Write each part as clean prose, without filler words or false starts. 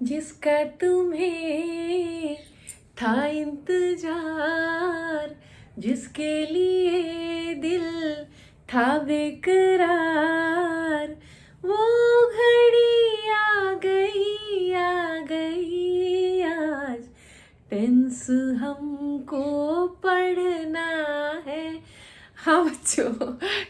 जिसका तुम्हें था इंतजार, जिसके लिए दिल था बेकरार, वो घड़ी आ गई आज। टेंस हमको पढ़ना है। हाँ बच्चों,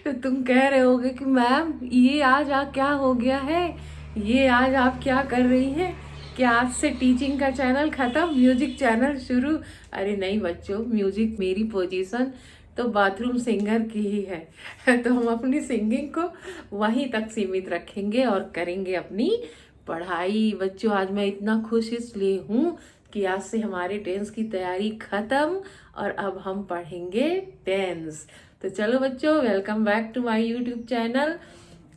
तो तुम कह रहे होगे कि मैम ये आज क्या हो गया है, ये आज आप क्या कर रही हैं, क्या आज से टीचिंग का चैनल खत्म, म्यूजिक चैनल शुरू? अरे नहीं बच्चों, म्यूजिक मेरी पोजीशन तो बाथरूम सिंगर की ही है। तो हम अपनी सिंगिंग को वहीं तक सीमित रखेंगे और करेंगे अपनी पढ़ाई। बच्चों आज मैं इतना खुश इसलिए हूँ कि आज से हमारे टेंस की तैयारी खत्म और अब हम पढ़ेंगे टेंस। तो चलो बच्चों, welcome back to my YouTube channel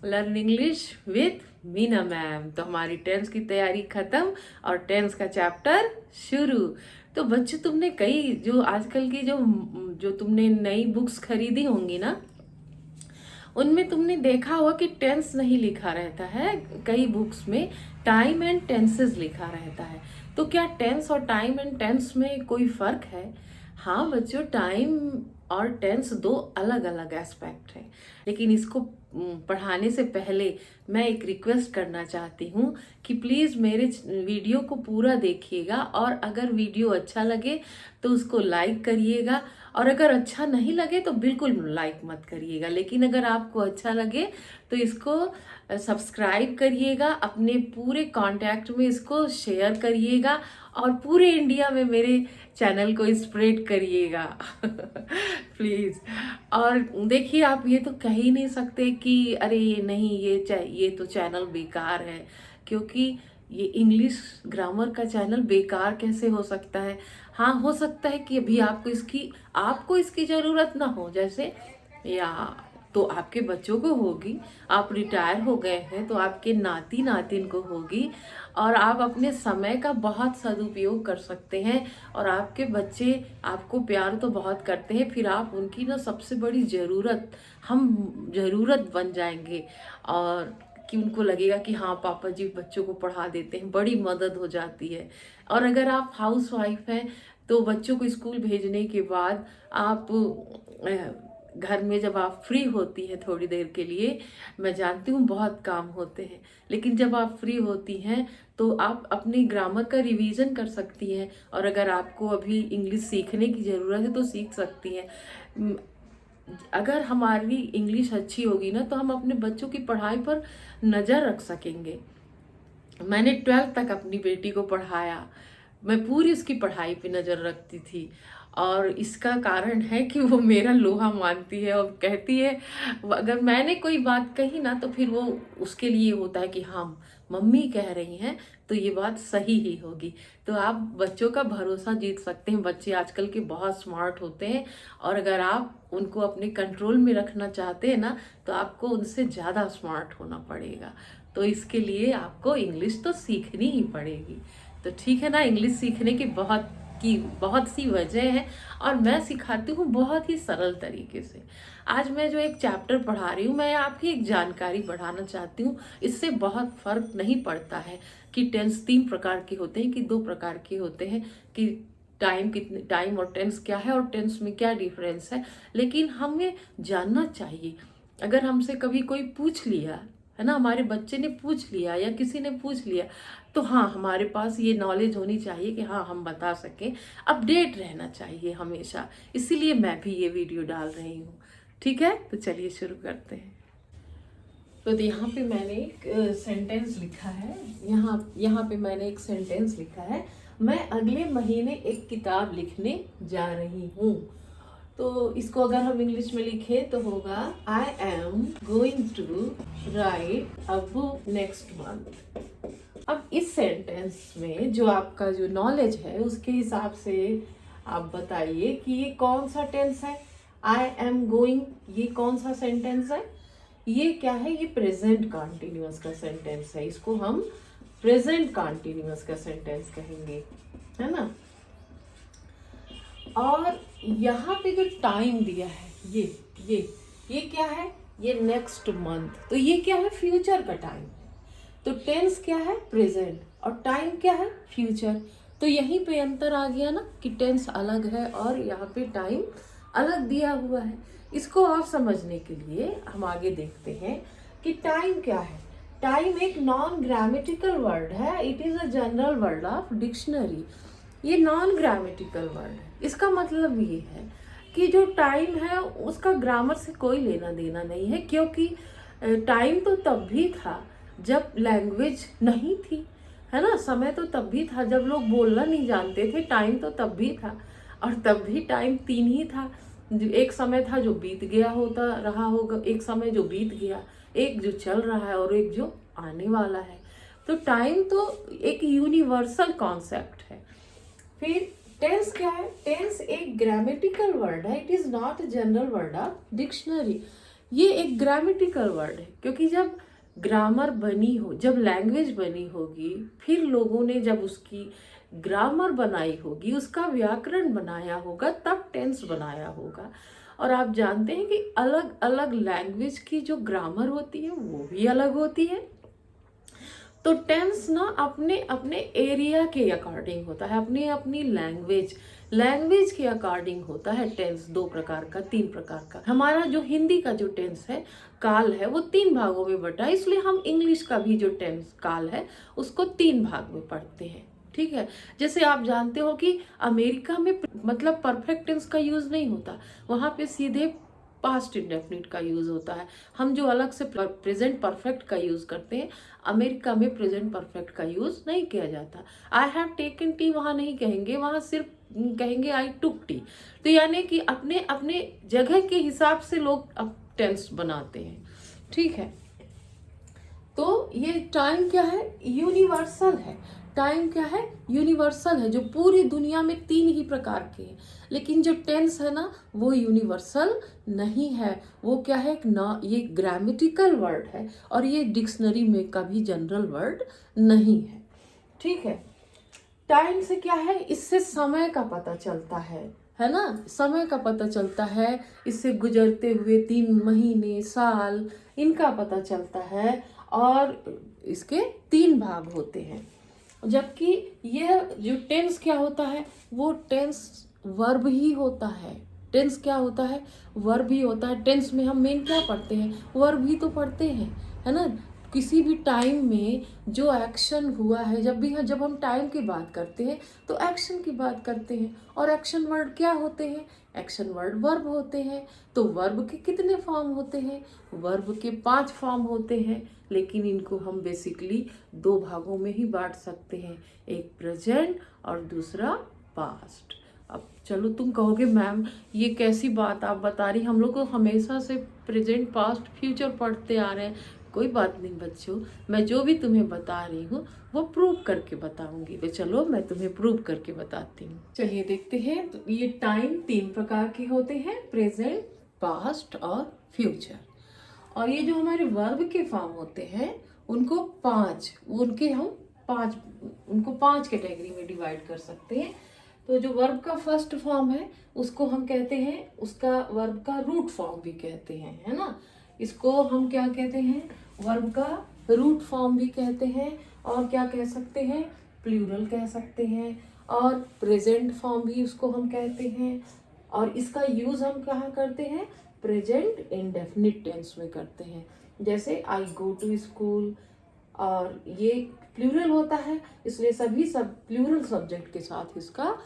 learn English with Meena ma'am. तो हमारी टेंस की तैयारी खत्म और टेंस का चैप्टर शुरू। तो बच्चों तुमने कई जो आजकल की जो तुमने नई बुक्स खरीदी होंगी ना, उनमें तुमने देखा होगा कि टेंस नहीं लिखा रहता है, कई बुक्स में टाइम एंड टेंसेस लिखा रहता है। तो क्या टेंस और टाइम एंड टेंस में कोई फर्क है? हाँ बच्चों, टाइम और टेंस दो अलग अलग एस्पेक्ट हैं। लेकिन इसको पढ़ाने से पहले मैं एक रिक्वेस्ट करना चाहती हूँ कि प्लीज़ मेरे वीडियो को पूरा देखिएगा, और अगर वीडियो अच्छा लगे तो उसको लाइक करिएगा, और अगर अच्छा नहीं लगे तो बिल्कुल लाइक मत करिएगा। लेकिन अगर आपको अच्छा लगे तो इसको सब्सक्राइब करिएगा, अपने पूरे कांटेक्ट में इसको शेयर करिएगा और पूरे इंडिया में मेरे चैनल को स्प्रेड करिएगा। प्लीज़। और देखिए, आप ये तो कह ही नहीं सकते कि अरे ये नहीं, ये तो चैनल बेकार है, क्योंकि ये इंग्लिश ग्रामर का चैनल बेकार कैसे हो सकता है? हाँ, हो सकता है कि अभी आपको इसकी ज़रूरत ना हो, जैसे या तो आपके बच्चों को होगी, आप रिटायर हो गए हैं तो आपके नाती नातिन को होगी, और आप अपने समय का बहुत सदुपयोग कर सकते हैं, और आपके बच्चे आपको प्यार तो बहुत करते हैं, फिर आप उनकी ना सबसे बड़ी ज़रूरत बन जाएंगे, और कि उनको लगेगा कि हाँ पापा जी बच्चों को पढ़ा देते हैं, बड़ी मदद हो जाती है। और अगर आप हाउस वाइफ हैं तो बच्चों को स्कूल भेजने के बाद आप घर में जब आप फ्री होती हैं थोड़ी देर के लिए, मैं जानती हूँ बहुत काम होते हैं, लेकिन जब आप फ्री होती हैं तो आप अपनी ग्रामर का रिवीजन कर सकती हैं, और अगर आपको अभी इंग्लिश सीखने की ज़रूरत है तो सीख सकती हैं। अगर हमारी इंग्लिश अच्छी होगी ना तो हम अपने बच्चों की पढ़ाई पर नज़र रख सकेंगे। मैंने 12th तक अपनी बेटी को पढ़ाया, मैं पूरी उसकी पढ़ाई पे नज़र रखती थी, और इसका कारण है कि वो मेरा लोहा मानती है और कहती है, अगर मैंने कोई बात कही ना तो फिर वो उसके लिए होता है कि हाँ मम्मी कह रही हैं तो ये बात सही ही होगी। तो आप बच्चों का भरोसा जीत सकते हैं। बच्चे आजकल के बहुत स्मार्ट होते हैं, और अगर आप उनको अपने कंट्रोल में रखना चाहते हैं ना तो आपको उनसे ज़्यादा स्मार्ट होना पड़ेगा। तो इसके लिए आपको इंग्लिश तो सीखनी ही पड़ेगी। तो ठीक है ना, इंग्लिश सीखने की बहुत सी वजह है, और मैं सिखाती हूँ बहुत ही सरल तरीके से। आज मैं जो एक चैप्टर पढ़ा रही हूँ, मैं आपकी एक जानकारी बढ़ाना चाहती हूँ। इससे बहुत फर्क नहीं पड़ता है कि टेंस 3 प्रकार के होते हैं कि 2 प्रकार के होते हैं, कि टाइम और टेंस क्या है और टेंस में क्या डिफरेंस है। लेकिन हमें जानना चाहिए। अगर हमसे कभी कोई पूछ लिया है ना, हमारे बच्चे ने पूछ लिया या किसी ने पूछ लिया, तो हाँ हमारे पास ये नॉलेज होनी चाहिए कि हाँ हम बता सकें, अपडेट रहना चाहिए हमेशा। इसीलिए मैं भी ये वीडियो डाल रही हूँ। ठीक है, तो चलिए शुरू करते हैं। तो यहाँ पे मैंने एक सेंटेंस लिखा है, यहाँ पे मैंने एक सेंटेंस लिखा है, मैं अगले महीने एक किताब लिखने जा रही हूँ। तो इसको अगर हम इंग्लिश में लिखें तो होगा I am going to write a book next month. अब इस सेंटेंस में जो आपका जो नॉलेज है उसके हिसाब से आप बताइए कि ये कौन सा टेंस है। आई एम गोइंग, ये कौन सा सेंटेंस है? ये क्या है? ये प्रेजेंट कॉन्टिन्यूअस का सेंटेंस है, इसको हम प्रेजेंट कॉन्टिन्यूअस का सेंटेंस कहेंगे, है ना। और यहाँ पे जो टाइम दिया है ये क्या है? ये नेक्स्ट मंथ। तो ये क्या है? फ्यूचर का टाइम। तो टेंस क्या है? प्रेजेंट। और टाइम क्या है, फ्यूचर। तो यहीं पे अंतर आ गया ना कि टेंस अलग है और यहाँ पे टाइम अलग दिया हुआ है। इसको और समझने के लिए हम आगे देखते हैं कि टाइम क्या है। टाइम एक नॉन ग्रामेटिकल वर्ड है, it is a general word of dictionary. ये नॉन ग्रामेटिकल वर्ड है। इसका मतलब ये है कि जो टाइम है उसका ग्रामर से कोई लेना देना नहीं है, क्योंकि टाइम तो तब भी था जब लैंग्वेज नहीं थी, है ना। समय तो तब भी था जब लोग बोलना नहीं जानते थे, टाइम तो तब भी था। और तब भी टाइम तीन ही था। एक समय था जो बीत गया होता रहा होगा, एक समय जो बीत गया, एक जो चल रहा है और एक जो आने वाला है। तो टाइम तो एक यूनिवर्सल कॉन्सेप्ट है। फिर टेंस क्या है, टेंस एक ग्रामेटिकल वर्ड है, it is not a general word of dictionary. ये एक ग्रामेटिकल वर्ड है, क्योंकि जब ग्रामर बनी हो, जब लैंग्वेज बनी होगी, फिर लोगों ने जब उसकी ग्रामर बनाई होगी, उसका व्याकरण बनाया होगा, तब टेंस बनाया होगा। और आप जानते हैं कि अलग अलग लैंग्वेज की जो ग्रामर होती है वो भी अलग होती है। तो टेंस ना अपने अपने एरिया के अकॉर्डिंग होता है, अपनी अपनी लैंग्वेज के अकॉर्डिंग होता है टेंस। दो प्रकार का, तीन प्रकार का। हमारा जो हिंदी का जो टेंस है, काल है, वो तीन भागों में बटा है, इसलिए हम इंग्लिश का भी जो टेंस काल है उसको तीन भाग में पढ़ते हैं। ठीक है। जैसे आप जानते हो कि अमेरिका में मतलब परफेक्ट टेंस का यूज नहीं होता, वहां पे सीधे पास्ट इंडेफिनिट का यूज होता है। हम जो अलग से प्रेजेंट परफेक्ट का यूज करते हैं, अमेरिका में प्रेजेंट परफेक्ट का यूज नहीं किया जाता। आई हैव टेकन टी वहां नहीं कहेंगे, वहां सिर्फ कहेंगे आई टुक टी। तो यानी कि अपने अपने जगह के हिसाब से लोग अब टेंस बनाते हैं। ठीक है। तो ये टाइम क्या है, यूनिवर्सल है। टाइम क्या है, यूनिवर्सल है, जो पूरी दुनिया में तीन ही प्रकार के हैं। लेकिन जो टेंस है ना, वो यूनिवर्सल नहीं है। वो क्या है, ना, ये ग्रामेटिकल वर्ड है और ये डिक्शनरी में का भी जनरल वर्ड नहीं है। ठीक है। टाइम से क्या है, इससे समय का पता चलता है ना, समय का पता चलता है। इससे गुजरते हुए 3 महीने, साल, इनका पता चलता है। और इसके 3 भाग होते हैं। जबकि यह जो टेंस क्या होता है, वो टेंस वर्ब ही होता है। टेंस क्या होता है, वर्ब ही होता है। टेंस में हम मेन क्या पढ़ते हैं, वर्ब ही तो पढ़ते हैं, है ना। किसी भी टाइम में जो एक्शन हुआ है, जब हम टाइम की बात करते हैं तो एक्शन की बात करते हैं। और एक्शन वर्ड क्या होते हैं, एक्शन वर्ड वर्ब होते हैं। तो वर्ब के कितने फॉर्म होते हैं, वर्ब के 5 फॉर्म होते हैं। लेकिन इनको हम बेसिकली 2 भागों में ही बांट सकते हैं, एक प्रेजेंट और दूसरा पास्ट। अब चलो तुम कहोगे मैम ये कैसी बात आप बता रही, हम लोग को हमेशा से प्रेजेंट पास्ट फ्यूचर पढ़ते आ रहे हैं। कोई बात नहीं बच्चों, मैं जो भी तुम्हें बता रही हूँ वो प्रूव करके बताऊंगी। तो चलो मैं तुम्हें प्रूव करके बताती हूँ। चलिए देखते हैं। तो ये टाइम 3 प्रकार के होते हैं, प्रेजेंट, पास्ट और फ्यूचर। और ये जो हमारे वर्ब के फॉर्म होते हैं उनको 5 उनको 5 कैटेगरी में डिवाइड कर सकते हैं। तो जो वर्ब का फर्स्ट फॉर्म है उसको हम कहते हैं, उसका वर्ब का रूट फॉर्म भी कहते हैं, है ना। इसको हम क्या कहते हैं, वर्ब का रूट फॉर्म भी कहते हैं। और क्या कह सकते हैं, प्लूरल कह सकते हैं। और प्रेजेंट फॉर्म भी उसको हम कहते हैं। और इसका यूज हम कहाँ करते हैं, प्रेजेंट इंडेफिनिट टेंस में करते हैं। जैसे आई गो टू स्कूल, और ये प्लूरल होता है, इसलिए सभी सब प्लूरल सब्जेक्ट के साथ इसका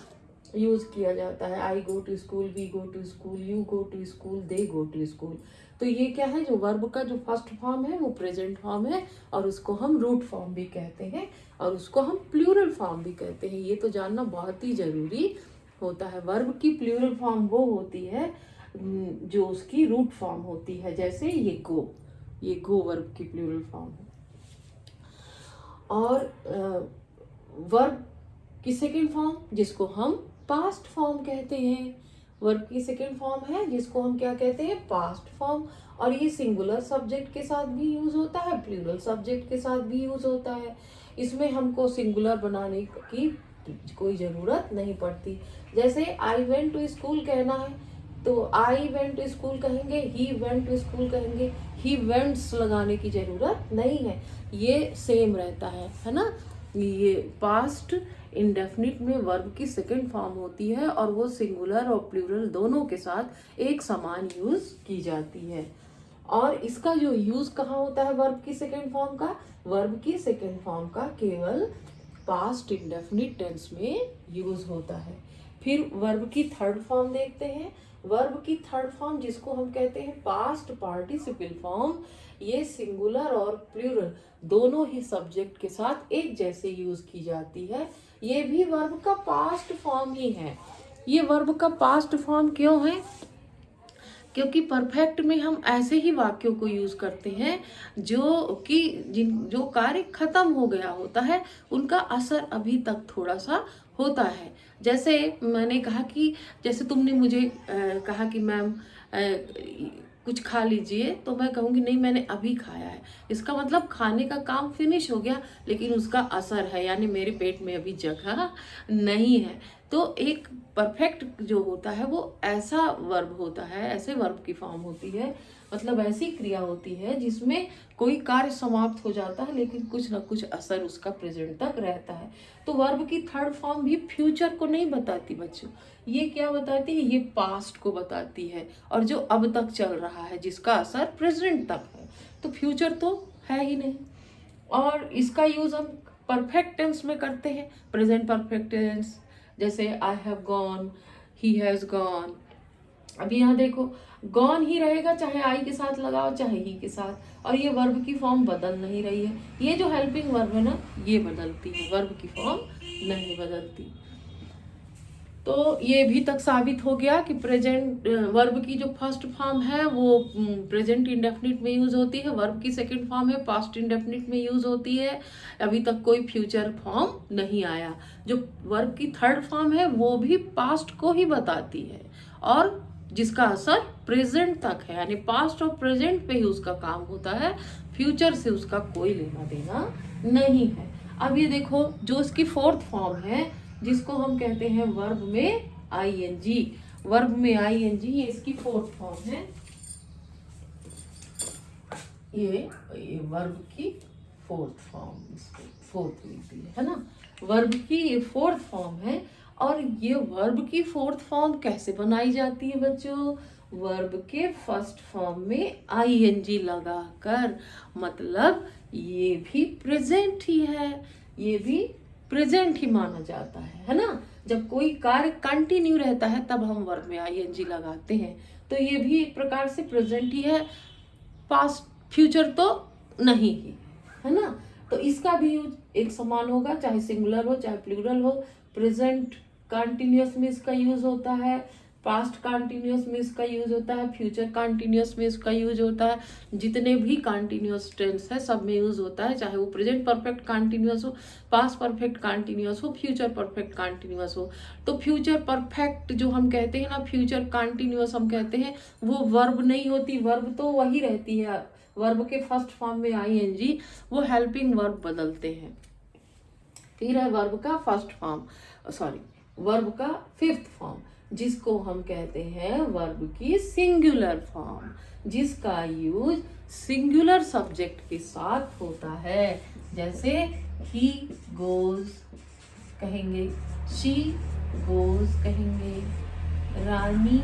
यूज किया जाता है। I go to school, we go to school, you go to school, they go to school. तो ये क्या है, जो वर्ब का जो फर्स्ट फॉर्म है वो प्रेजेंट फॉर्म है, और उसको हम रूट फॉर्म भी कहते हैं, और उसको हम प्लूरल फॉर्म भी कहते हैं। ये तो जानना बहुत ही जरूरी होता है। वर्ब की प्लूरल फॉर्म वो होती है जो उसकी रूट फॉर्म होती है। जैसे ये गो वर्ब की प्लूरल फॉर्म है। और वर्ब की सेकेंड फॉर्म जिसको हम पास्ट फॉर्म कहते हैं, वर्ब की सेकेंड फॉर्म है जिसको हम क्या कहते हैं, पास्ट फॉर्म। और ये सिंगुलर सब्जेक्ट के साथ भी यूज होता है, प्लूरल सब्जेक्ट के साथ भी यूज होता है। इसमें हमको सिंगुलर बनाने की कोई ज़रूरत नहीं पड़ती। जैसे आई वेंट टू स्कूल कहना है तो आई वेंट टू स्कूल कहेंगे, ही वेंट टू स्कूल कहेंगे, ही वेंट्स लगाने की ज़रूरत नहीं है, ये सेम रहता है ना। ये पास्ट इंडेफिनिट में वर्ब की सेकंड फॉर्म होती है और वो सिंगुलर और प्लूरल दोनों के साथ एक समान यूज की जाती है। और इसका जो यूज कहाँ होता है वर्ब की सेकंड फॉर्म का, वर्ब की सेकंड फॉर्म का केवल पास्ट इंडेफिनिट टेंस में यूज होता है। फिर वर्ब की थर्ड फॉर्म देखते हैं। वर्ब की थर्ड फॉर्म जिसको हम कहते हैं पास्ट पार्टिसिपल फॉर्म, ये सिंगुलर और प्लूरल दोनों ही सब्जेक्ट के साथ एक जैसे यूज की जाती है। ये भी वर्ब का पास्ट फॉर्म ही है। ये वर्ब का पास्ट फॉर्म क्यों है? क्योंकि परफेक्ट में हम ऐसे ही वाक्यों को यूज करते हैं जो कार्य खत्म हो गया होता है, उनका असर अभी तक थोड़ा सा होता है। जैसे मैंने कहा कि जैसे तुमने मुझे कहा कि मैम कुछ खा लीजिए, तो मैं कहूँगी नहीं मैंने अभी खाया है। इसका मतलब खाने का काम फिनिश हो गया, लेकिन उसका असर है, यानी मेरे पेट में अभी जगह नहीं है। तो एक परफेक्ट जो होता है वो ऐसा वर्ब होता है, ऐसे वर्ब की फॉर्म होती है, मतलब ऐसी क्रिया होती है जिसमें कोई कार्य समाप्त हो जाता है लेकिन कुछ ना कुछ असर उसका प्रेजेंट तक रहता है। तो वर्ब की थर्ड फॉर्म भी फ्यूचर को नहीं बताती बच्चों, ये क्या बताती है, ये पास्ट को बताती है और जो अब तक चल रहा है जिसका असर प्रेजेंट तक है। तो फ्यूचर तो है ही नहीं। और इसका यूज हम परफेक्ट टेंस में करते हैं, प्रेजेंट परफेक्ट टेंस, जैसे I have gone, he has gone. अभी यहाँ देखो गॉन ही रहेगा, चाहे आई के साथ लगाओ चाहे ही के साथ, और ये वर्ब की फॉर्म बदल नहीं रही है। ये जो हेल्पिंग वर्ब है ना, ये बदलती है, वर्ब की फॉर्म नहीं बदलती। तो ये भी तक साबित हो गया कि प्रेजेंट वर्ब की जो फर्स्ट फॉर्म है वो प्रेजेंट इंडेफिनिट में यूज होती है, वर्ब की सेकंड फॉर्म है पास्ट इंडेफिनिट में यूज होती है। अभी तक कोई फ्यूचर फॉर्म नहीं आया। जो वर्ब की थर्ड फॉर्म है वो भी पास्ट को ही बताती है और जिसका असर प्रेजेंट तक है, यानी पास्ट और प्रेजेंट पे ही उसका काम होता है, फ्यूचर से उसका कोई लेना देना नहीं है। अब ये देखो जो इसकी फोर्थ फॉर्म है जिसको हम कहते हैं वर्ब में आईएनजी, वर्ब में आईएनजी, ये इसकी फोर्थ फॉर्म है। ये वर्ब की फोर्थ फॉर्म, इसको फोर्थ लिखती है ना, वर्ब की ये फोर्थ फॉर्म है। और ये वर्ब की फोर्थ फॉर्म कैसे बनाई जाती है बच्चों, वर्ब के फर्स्ट फॉर्म में आईएनजी लगाकर, मतलब ये भी प्रेजेंट ही है, ये भी प्रेजेंट ही माना जाता है ना। जब कोई कार्य कंटिन्यू रहता है तब हम वर्ब में आईएनजी लगाते हैं, तो ये भी एक प्रकार से प्रेजेंट ही है, पास्ट फ्यूचर तो नहीं ही है ना। तो इसका भी यूज एक समान होगा, चाहे सिंगुलर हो चाहे प्लूरल हो। प्रेजेंट कंटिन्यूअस में इसका यूज होता है, पास्ट कंटिन्यूअस में इसका यूज होता है, फ्यूचर कंटिन्यूअस में इसका यूज होता है। जितने भी कंटिन्यूअस टेंस है सब में यूज होता है, चाहे वो प्रेजेंट परफेक्ट कंटिन्यूअस हो, पास्ट परफेक्ट कंटिन्यूअस हो, फ्यूचर परफेक्ट कंटिन्यूअस हो। तो फ्यूचर परफेक्ट जो हम कहते हैं ना, फ्यूचर कंटिन्यूअस हम कहते हैं, वो वर्ब नहीं होती, वर्ब तो वही रहती है, वर्ब के फर्स्ट फॉर्म में आईएनजी, वो हेल्पिंग वर्ब बदलते हैं। फिर है वर्ब का फर्स्ट फॉर्म, वर्ब का फिफ्थ फॉर्म, जिसको हम कहते हैं वर्ब की सिंगुलर फॉर्म, जिसका यूज सिंगुलर सब्जेक्ट के साथ होता है। जैसे ही गोज कहेंगे, शी गोज कहेंगे, रानी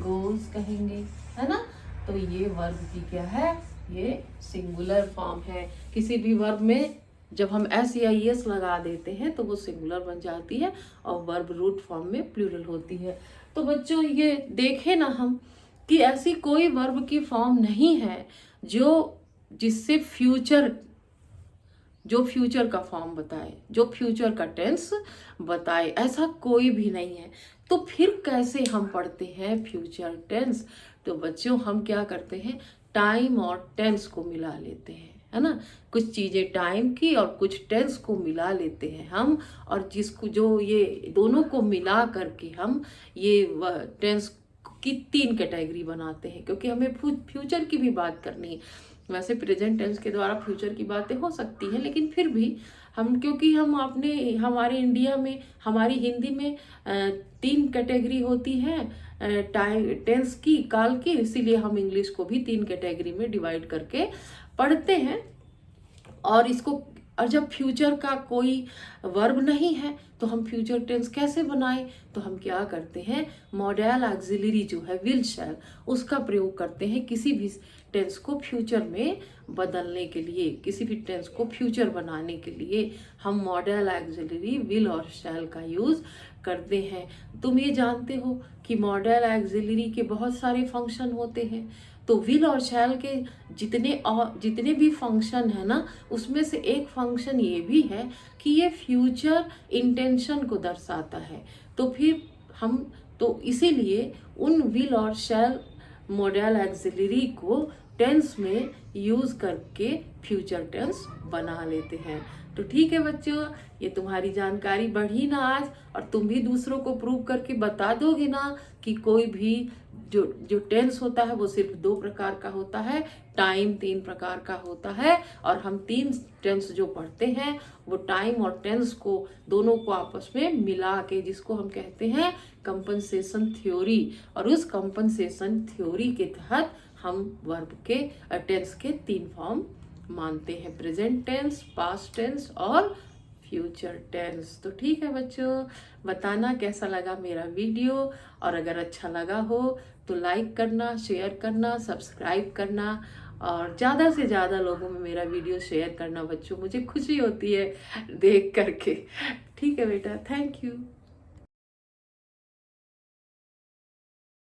गोज कहेंगे, है ना। तो ये वर्ब की क्या है, ये सिंगुलर फॉर्म है। किसी भी वर्ब में जब हम एस या एस लगा देते हैं तो वो सिंगुलर बन जाती है और वर्ब रूट फॉर्म में प्लूरल होती है। तो बच्चों ये देखें ना हम कि ऐसी कोई वर्ब की फॉर्म नहीं है जिससे जो फ्यूचर का फॉर्म बताए, जो फ्यूचर का टेंस बताए, ऐसा कोई भी नहीं है। तो फिर कैसे हम पढ़ते हैं फ्यूचर टेंस, तो बच्चों हम क्या करते हैं, टाइम और टेंस को मिला लेते हैं, है ना। कुछ चीजें टाइम की और कुछ टेंस को मिला लेते हैं हम, और जिसको जो ये दोनों को मिला करके हम ये टेंस की 3 कैटेगरी बनाते हैं, क्योंकि हमें फ्यूचर की भी बात करनी है। वैसे प्रेजेंट टेंस के द्वारा फ्यूचर की बातें हो सकती हैं, लेकिन फिर भी हम, क्योंकि हम हमारे इंडिया में, हमारी हिंदी में 3 कैटेगरी होती है टेंस की, काल की, इसीलिए हम इंग्लिश को भी 3 कैटेगरी में डिवाइड करके पढ़ते हैं। और इसको और जब फ्यूचर का कोई वर्ब नहीं है तो हम फ्यूचर टेंस कैसे बनाएं? तो हम क्या करते हैं, मॉडल ऑक्सिलरी जो है विल शैल, उसका प्रयोग करते हैं किसी भी टेंस को फ्यूचर में बदलने के लिए, किसी भी टेंस को फ्यूचर बनाने के लिए हम मॉडल ऑक्सिलरी विल और शैल का यूज करते हैं। तुम ये जानते हो कि मॉडल ऑक्सिलरी के बहुत सारे फंक्शन होते हैं, तो विल और शैल के जितने भी फंक्शन है ना, उसमें से एक फंक्शन ये भी है कि ये फ्यूचर इंटेंशन को दर्शाता है। तो फिर हम तो इसीलिए उन विल और शैल मॉडल ऑक्सिलरी को टेंस में यूज करके फ्यूचर टेंस बना लेते हैं। तो ठीक है बच्चों, ये तुम्हारी जानकारी बढ़ी ना आज, और तुम भी दूसरों को प्रूव करके बता दोगे ना कि कोई भी जो जो टेंस होता है वो सिर्फ 2 प्रकार का होता है, टाइम 3 प्रकार का होता है, और हम 3 टेंस जो पढ़ते हैं वो टाइम और टेंस को दोनों को आपस में मिला के, जिसको हम कहते हैं कंपनसेशन थ्योरी, और उस कंपनसेशन थ्योरी के तहत हम वर्ब के टेंस के 3 फॉर्म मानते हैं, प्रेजेंट टेंस, पास्ट टेंस और फ्यूचर टेंस। तो ठीक है बच्चों, बताना कैसा लगा मेरा वीडियो, और अगर अच्छा लगा हो तो लाइक करना, शेयर करना, सब्सक्राइब करना, और ज़्यादा से ज़्यादा लोगों में मेरा वीडियो शेयर करना बच्चों, मुझे खुशी होती है देख करके। ठीक है बेटा, थैंक यू।